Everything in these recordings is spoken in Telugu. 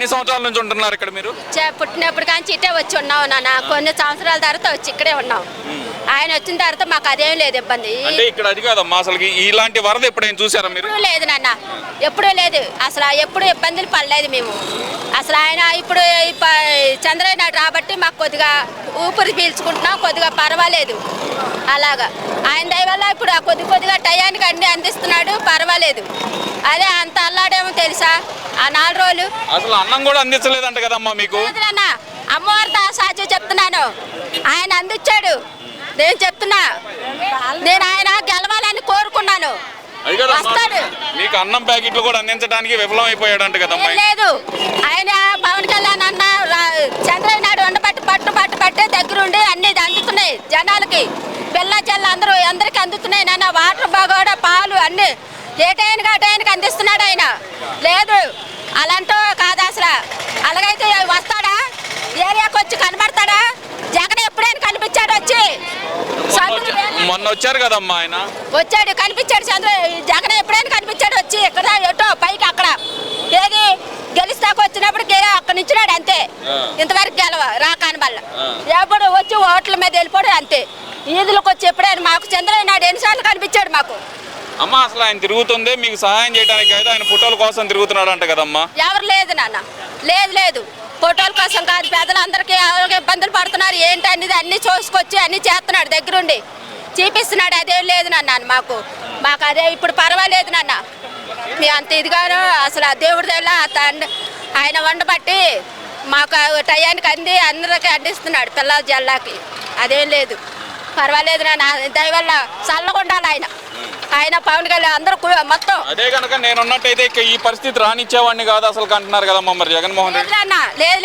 ఎన్ని సంవత్సరాల నుంచి ఉంటున్నారు ఇక్కడ మీరు? పుట్టినప్పుడు కానీ ఇటే వచ్చి ఉన్నాం నాన్న. కొన్ని సంవత్సరాల తర్వాత వచ్చి ఇక్కడే ఉన్నాం. ఆయన వచ్చిన తర్వాత మాకు అదేం లేదు ఇబ్బంది. అంటే ఇక్కడ అది కాదమ్మా, అసలు ఇలాంటి వరద ఎప్పుడైనా చూసారా మీరు? లేదు నాన్న, ఎప్పుడూ లేదు. అసలు ఎప్పుడు ఇబ్బందులు పడలేదు మేము. అసలు ఆయన ఇప్పుడు చంద్రబాబు నాయుడు రాబట్టి మాకు కొద్దిగా ఊపిరి పీల్చుకుంటున్నాం, కొద్దిగా పర్వాలేదు. అలాగా ఆయన దయ వల్ల ఇప్పుడు కొద్దిగా టయానికి అన్ని అందిస్తున్నాడు, పర్వాలేదు. అదే అంత అల్లాడేమో తెలుసా ఆ 4 రోజులు అసలు అన్నం కూడా అందించలేదంట కదమ్మా మీకు? అమ్మవారితో సాధ్యం చెప్తున్నాను, ఆయన అందించాడు. నేను చెప్తున్నా, నేను ఆయన గెలవాలని కోరుకున్నాను. వస్తాడు. మీకు అన్నం ప్యాకెట్లు కూడా అందించడానికి విఫలం అయిపోయాడంట కదమ్మా? లేదు, ఆయన పవన్ కళ్యాణ్ అన్న చంద్రబాబు నాయుడు పట్టే దగ్గరుండి అన్ని అందుతున్నాయి జనాలకి. పిల్ల చెల్ల అందరికి అందుతున్నాయి నాన్న. వాటర్ బాగా పాలు అన్ని ఏ టైంకి అందిస్తున్నాడు ఆయన. లేదు అలాంటో కాదు అసలు. అలాగైతే వస్తాడా, ఏరియాకి వచ్చి కనబడతాడా? జగన్ ఎప్పుడైనా కనిపించాడు వచ్చి? మొన్న వచ్చారు కదమ్మా ఆయన. వచ్చాడు, కనిపించాడు. జగన్ ఎప్పుడైనా కనిపించాడు వచ్చి? ఇక్కడ ఎటో పైకి అక్కడ ఏది గెలిస్తాకు వచ్చినప్పుడు అక్కడ నించున్నాడు అంతే. ఇంతవరకు రాకాని వల్ల ఎప్పుడు వచ్చి ఓట్ల మీద వెళ్ళిపోయాడు అంతే. ఈదులకు వచ్చి ఎప్పుడైనా మాకు చంద్రబాబు నాయుడు ఎన్నిసార్లు కనిపించాడు మాకు? అమ్మా అసలు ఆయన తిరుగుతుంది మీకు సహాయం చేయడానికి అయితే ఆయన ఫోటోల కోసం తిరుగుతున్నాడు అంట కదమ్మా? ఎవరు లేదు నాన్న, లేదు ఫోటోల కోసం కాదు. పేదలందరికీ ఇబ్బందులు పడుతున్నారు ఏంటి అనేది అన్ని చూసుకొచ్చి అన్ని చేస్తున్నాడు, దగ్గరుండి చూపిస్తున్నాడు. అదేం లేదు నాన్న మాకు అదే ఇప్పుడు పర్వాలేదు నాన్న. మీ అంత ఇదిగాను అసలు దేవుడి దగ్గర ఆయన వండబట్టి మాకు టయానికి అందరికీ అందిస్తున్నాడు, పిల్లల జల్లాకి. అదేం లేదు, పర్వాలేదు నాన్న. దయవల్ల చల్లగా ఉండాలి ఆయన పవన్ కళ్యాణ్ అందరూ మొత్తం. అదే కనుక నేను ఉన్నట్టయితే ఈ పరిస్థితి రానిచ్చేవాడిని కాదు అసలు అంటున్నారు కదమ్మా మరి జగన్మోహన్ రెడ్డి? అన్న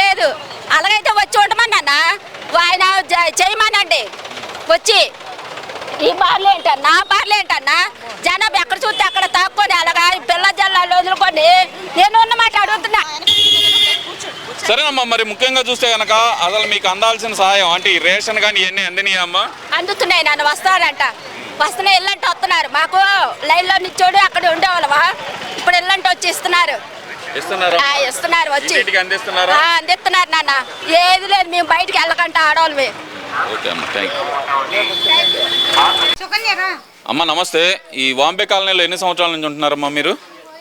లేదు అలాగైతే వచ్చి ఉండమని అన్న ఆయన చేయమనండి. వచ్చి ఈ బార్లు ఏంటన్నా, బార్లు ఏంటన్నా, జనాభా ఎక్కడ చూస్తే అక్కడ తాక్కొని అలాగా పిల్ల జల్లాలు వదులుకొని నేను ఉన్నమాట అడుగుతున్నా. సరేనమ్మా, మరి ముఖ్యంగా చూస్తే కనుక అసలు మీకు అందాల్సిన సహాయం అంటే ఈ రేషన్ కానీ ఇవన్నీ అందినాయమ్మా? అందుతున్నాయి నాన్న, వస్తాడంట. వస్తున్నాయి, ఇల్లంటే వస్తున్నారు. మాకు లైన్లో నిచ్చోడు అక్కడ ఉండేవాళ్ళవా, ఇప్పుడు ఇల్లంటే వచ్చి ఇస్తున్నారు వచ్చి అందిస్తున్నారు నాన్న. ఏది లేదు, మేము బయటికి వెళ్ళకంట ఆడవాళ్ళమే. అమ్మా నమస్తే. ఈ వాంబే కాలనీలో ఎన్ని సంవత్సరాల నుంచి ఉంటున్నారమ్మా మీరు?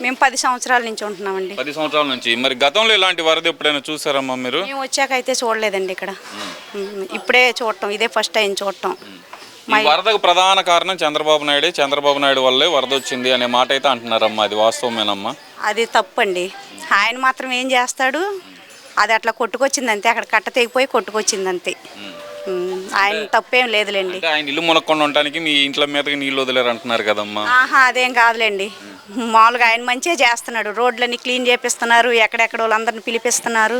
మేము 10 సంవత్సరాల నుంచి ఉంటున్నామండి. 10 సంవత్సరాల నుంచి. మరి గతంలో ఇలాంటి వరద ఎప్పుడైనా చూసారమ్మా మీరు? మేము వచ్చాక అయితే చూడలేదండి ఇక్కడ. ఇప్పుడే చూడటం, ఇదే ఫస్ట్ టైం చూడటం. ఈ వరదకు ప్రధాన కారణం చంద్రబాబు నాయుడు వల్లే వరద వచ్చింది అనే మాట అయితే అంటున్నారమ్మా, అది వాస్తవమేనమ్మా? అది తప్పండి. ఆయన మాత్రం ఏం చేస్తాడు, అది అట్లా కొట్టుకొచ్చింది అంతే, అక్కడ కట్ట తెగిపోయి కొట్టుకొచ్చింది అంతే. ఆయన తప్పేం లేదులేండి. ఆయన ఇల్లు మునక్కుండా ఉండడానికి మీ ఇంట్లో మీదకి నీళ్ళు వదిలేరు అంటున్నారు కదమ్మా? అదేం కాదులేండి, మామూలుగా ఆయన మంచిగా చేస్తున్నాడు. రోడ్లన్నీ క్లీన్ చేపిస్తున్నారు, ఎక్కడెక్కడ వాళ్ళందరినీ పిలిపిస్తున్నారు,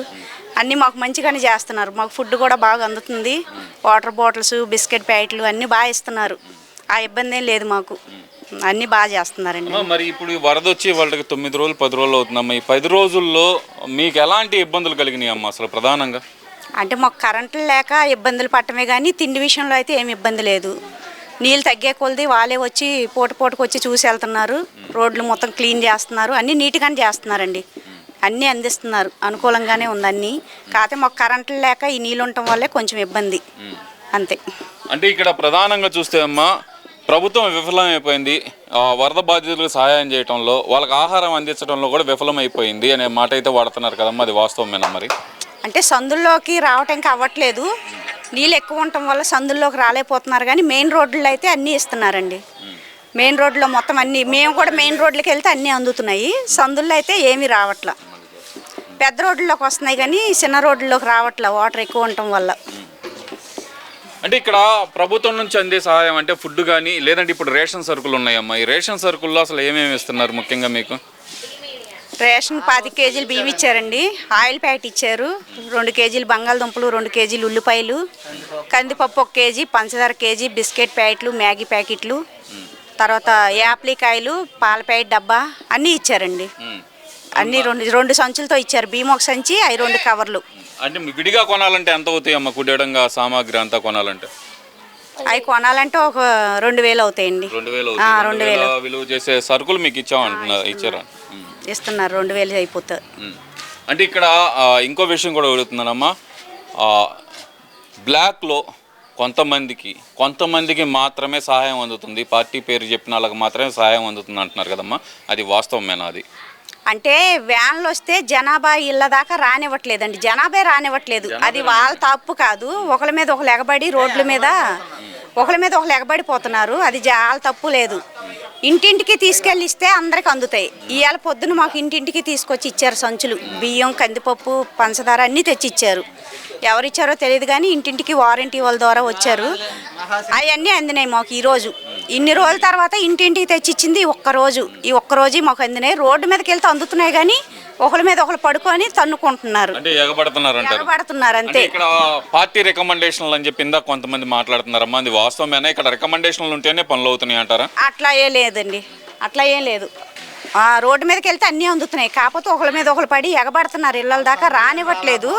అన్నీ మాకు మంచిగానే చేస్తున్నారు. మాకు ఫుడ్ కూడా బాగా అందుతుంది, వాటర్ బాటిల్స్, బిస్కెట్ ప్యాకెట్లు అన్నీ బాగా ఇస్తున్నారు. ఆ ఇబ్బంది ఏం లేదు మాకు, అన్నీ బాగా చేస్తున్నారండి. మరి ఇప్పుడు వరద వచ్చి వాళ్ళకి 9 రోజులు 10 రోజులు అవుతుందమ్మా. ఈ 10 రోజుల్లో మీకు ఎలాంటి ఇబ్బందులు కలిగినాయి అమ్మా అసలు ప్రధానంగా? అంటే మాకు కరెంట్లు లేక ఇబ్బందులు పట్టమే కానీ తిండి విషయంలో అయితే ఏమి ఇబ్బంది లేదు. నీళ్ళు తగ్గే కొలది వాళ్ళే వచ్చి పూటకు వచ్చి చూసి వెళ్తున్నారు, రోడ్లు మొత్తం క్లీన్ చేస్తున్నారు, అన్నీ నీట్గానే చేస్తున్నారండి, అన్నీ అందిస్తున్నారు, అనుకూలంగానే ఉంది అన్నీ. కాకపోతే మాకు కరెంట్లు లేక ఈ నీళ్ళు ఉండటం వల్లే కొంచెం ఇబ్బంది అంతే. అంటే ఇక్కడ ప్రధానంగా చూస్తే అమ్మా ప్రభుత్వం విఫలమైపోయింది, వరద బాధితులకు సహాయం చేయడంలో, వాళ్ళకి ఆహారం అందించడంలో కూడా విఫలమైపోయింది అనే మాట అయితే వాడుతున్నారు కదమ్మా, అది వాస్తవమేనా మరి? అంటే సందుల్లోకి రావటానికి అవ్వట్లేదు, నీళ్ళు ఎక్కువ ఉండటం వల్ల సందుల్లోకి రాలేకపోతున్నారు. కానీ మెయిన్ రోడ్లు అయితే అన్నీ ఇస్తున్నారండి. మెయిన్ రోడ్లో మొత్తం అన్నీ, మేము కూడా మెయిన్ రోడ్లకి వెళ్తే అన్నీ అందుతున్నాయి. సందుల్లో అయితే ఏమీ రావట్లా, పెద్ద రోడ్లలోకి వస్తున్నాయి కానీ చిన్న రోడ్లలోకి రావట్లా, వాటర్ ఎక్కువ ఉండటం వల్ల. అంటే ఇక్కడ ప్రభుత్వం నుంచి అందే సహాయం అంటే ఫుడ్ కానీ లేదంటే ఇప్పుడు రేషన్ సరుకులు ఉన్నాయమ్మా, ఈ రేషన్ సరుకుల్లో అసలు ఏమేమి ఇస్తున్నారు ముఖ్యంగా మీకు? రేషన్ 10 కేజీలు బియ్యం ఇచ్చారండి, ఆయిల్ ప్యాకెట్ ఇచ్చారు, 2 కేజీలు బంగాళదుంపలు, 2 కేజీలు ఉల్లిపాయలు, కందిపప్పు 1 కేజీ, పంచదార కేజీ, బిస్కెట్ ప్యాకెట్లు, మ్యాగీ ప్యాకెట్లు, తర్వాత యాప్లికాయలు, పాల ప్యాకెట్ డబ్బా అన్నీ ఇచ్చారండి. అన్నీ 2 సంచులతో ఇచ్చారు. బియ్యం 1 సంచి, అవి 2 కవర్లు. అంటే విడిగా కొనాలంటే ఎంత అవుతాయి అమ్మ కుడేడంగా సామాగ్రి అంతా కొనాలంటే? అవి కొనాలంటే ఒక 2000 అవుతాయండి. 2000 విలువ చేసే సరుకులు మీకు ఇచ్చామంటున్నారు, ఇచ్చారా? ఇస్తున్నారు, 2000 అయిపోతుంది. అంటే ఇక్కడ ఇంకో విషయం కూడా అడుగుతున్నానమ్మా. బ్లాక్లో కొంతమందికి మాత్రమే సహాయం అందుతుంది, పార్టీ పేరు చెప్పిన వాళ్ళకి మాత్రమే సహాయం అందుతుంది అంటున్నారు కదమ్మా, అది వాస్తవమేనా? అది అంటే వ్యాన్లు వస్తే జనాభా ఇళ్ళ దాకా రానివ్వట్లేదండి, జనాభా రానివ్వట్లేదు. అది వాళ్ళ తప్పు కాదు. ఒకరి మీద ఒకరు ఎగబడి రోడ్ల మీద ఒకరు ఎగబడిపోతున్నారు. అది వాళ్ళ తప్పు లేదు. ఇంటింటికి తీసుకెళ్ళి ఇస్తే అందరికి అందుతాయి. ఇవాళ పొద్దున మాకు ఇంటింటికి తీసుకొచ్చి ఇచ్చారు సంచులు, బియ్యం, కందిపప్పు, పంచదార అన్నీ తెచ్చి ఇచ్చారు. ఎవరిచ్చారో తెలియదు కానీ ఇంటింటికి వారంటీ వాళ్ళ ద్వారా వచ్చారు. అవన్నీ అందినాయి మాకు ఈరోజు. ఇన్ని రోజుల తర్వాత ఇంటింటికి తెచ్చిచ్చింది ఈ ఒక్కరోజు మాకు అందినాయి. రోడ్డు మీదకి వెళ్తే అందుతున్నాయి కానీ ఒకరి మీద ఒకరు పడుకొని తన్నుకుంటున్నారు, అంటే ఎగబడుతున్నారు అంతే. ఇక్కడ పార్టీ రికమెండేషన్లు అని చెప్పి ఇందాక కొంతమంది మాట్లాడుతున్నారమ్మా, అది వాస్తవమేనా? ఇక్కడ రికమెండేషన్లు ఉంటేనే పనులు అవుతున్నాయి అంటారా? అట్లా ఏం లేదండి, అట్లా ఏం లేదు. రోడ్డు మీదకి వెళ్తే అన్నీ అందుతున్నాయి, కాకపోతే ఒకరి మీద ఒకరు పడి ఎగబడుతున్నారు. ఇళ్ళ దాకా రానివ్వట్లేదు.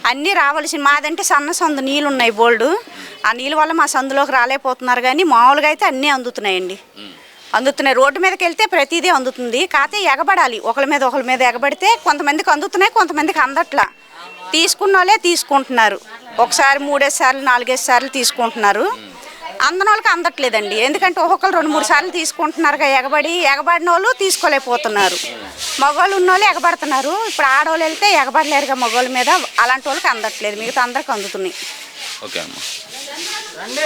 అన్నీ రావాల్సిన మాదంటే సన్న సందు నీళ్ళు ఉన్నాయి బోల్డు, ఆ నీళ్ళ వల్ల మా సందులోకి రాలేకపోతున్నారు. కానీ మామూలుగా అయితే అన్నీ అందుతున్నాయండి, అందుతున్నాయి. రోడ్డు మీదకి వెళ్తే ప్రతిదీ అందుతుంది, కాకపోతే ఎగబడాలి. ఒకరి మీద ఎగబడితే కొంతమందికి అందుతున్నాయి, కొంతమందికి అందట్లా. తీసుకున్న వాళ్ళే తీసుకుంటున్నారు, ఒకసారి 3 సార్లు 4 సార్లు తీసుకుంటున్నారు. అందని వాళ్ళకి అందట్లేదండి, ఎందుకంటే ఒక్కొక్కరు 2-3 సార్లు తీసుకుంటున్నారు. ఎగబడిన వాళ్ళు తీసుకోలేకపోతున్నారు. మగవాళ్ళు ఉన్న వాళ్ళు ఎగబడుతున్నారు. ఇప్పుడు ఆడవాళ్ళు వెళ్తే ఎగబడలేరుగా మగవాళ్ళ మీద, అలాంటి వాళ్ళకి అందట్లేదు. మిగతా అందరికి అందుతున్నాయి. ఓకే అమ్మా.